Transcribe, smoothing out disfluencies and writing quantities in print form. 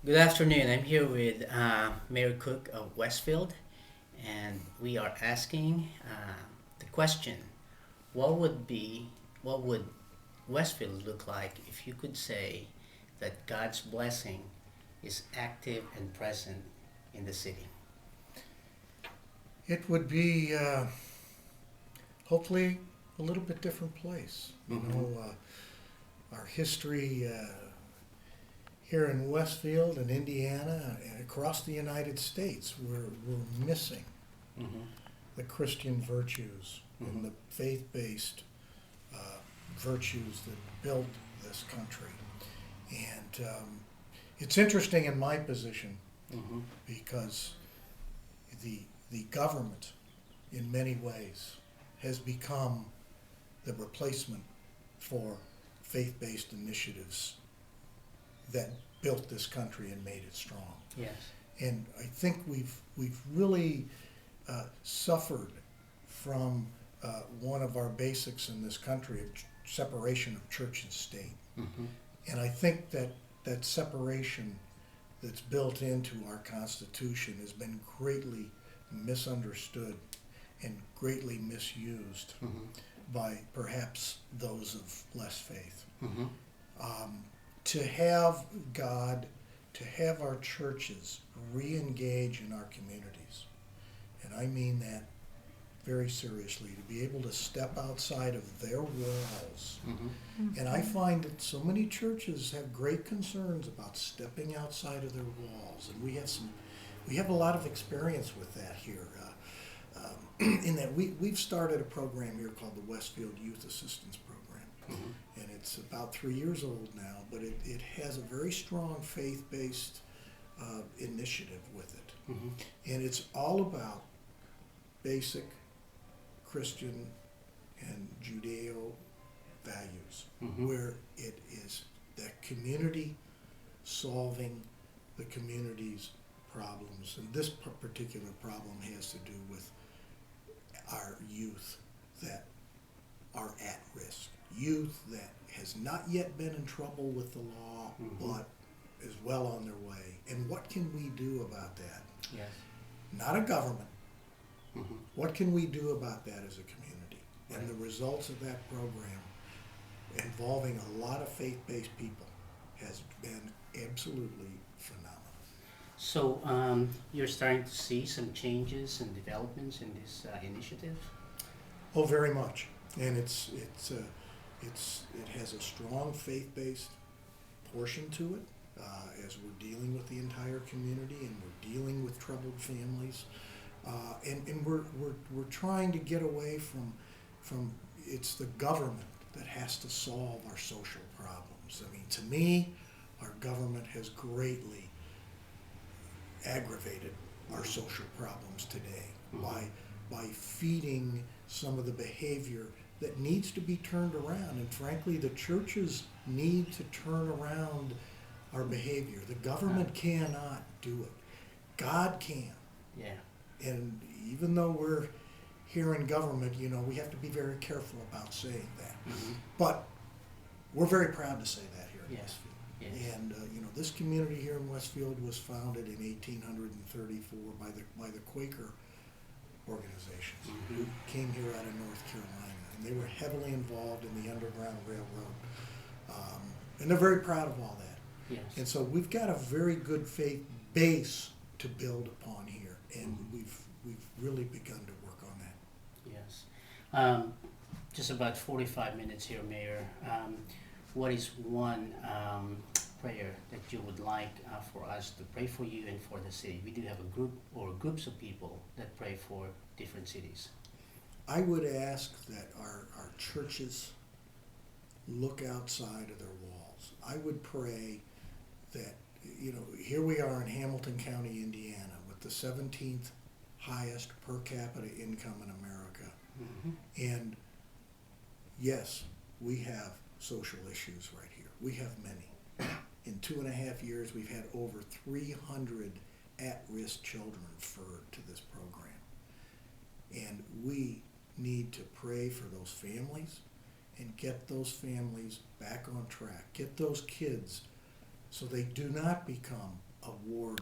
Good afternoon. I'm here with Mayor Cook of Westfield, and we are asking the question: what would Westfield look like if you could say that God's blessing is active and present in the city? It would be hopefully a little bit different place. Our history here in Westfield and Indiana and across the United States, we're missing Mm-hmm. the Christian virtues and Mm-hmm. the faith-based uh, virtues that built this country. And it's interesting in my position Mm-hmm. because the the government, in many ways, has become the replacement for faith-based initiatives that built this country and made it strong. Yes. And I think we've really suffered from one of our basics in this country of separation of church and state. Mm-hmm. And I think that that separation that's built into our Constitution has been greatly misunderstood and greatly misused Mm-hmm. by perhaps those of less faith. Mm-hmm. Um, to have God, to have our churches re-engage in our communities, and I mean that very seriously, to be able to step outside of their walls. Mm-hmm. And I find that so many churches have great concerns about stepping outside of their walls, and we have a lot of experience with that here. In that we've started a program here called the Westfield Youth Assistance Program, Mm-hmm. and it's about 3 years old now, but it has a very strong faith-based initiative with it, Mm-hmm. and it's all about basic Christian and Judeo values, Mm-hmm. where it is that community solving the community's problems. And this particular problem has to do with our youth that are at risk. Youth that has not yet been in trouble with the law, Mhm. but is well on their way. And what can we do about that? Yes. Not a government. Mm-hmm. What can we do about that as a community? And Right. the results of that program involving a lot of faith-based people has been absolutely phenomenal. So you're starting to see some changes and developments in this initiative. Oh, very much. And it has a strong faith-based portion to it, as we're dealing with the entire community and we're dealing with troubled families. And we're trying to get away from it's the government that has to solve our social problems. I mean, to me, our government has greatly aggravated our social problems today Mhm. by feeding some of the behavior that needs to be turned around. And frankly, the churches need to turn around our behavior. The government cannot do it. God can. Yeah. And even though we're here in government, we have to be very careful about saying that. Mm-hmm. But we're very proud to say that here in Yeah. Westfield. Yes. And this community here in Westfield was founded in 1834 by the Quaker organizations who Mhm. came here out of North Carolina, and they were heavily involved in the Underground Railroad, and they're very proud of all that. Yes. And so we've got a very good faith base to build upon here, and Mhm. we've really begun to work on that. Yes. Just about 45 minutes here, Mayor. What is one prayer that you would like for us to pray for you and for the city? We do have a group or groups of people that pray for different cities. I would ask that our churches look outside of their walls. I would pray that, here we are in Hamilton County, Indiana, with the 17th highest per capita income in America. Mm-hmm. And yes, we have social issues right here. We have many. In 2.5 years, we've had over 300 at-risk children referred to this program. And we need to pray for those families and get those families back on track. Get those kids so they do not become award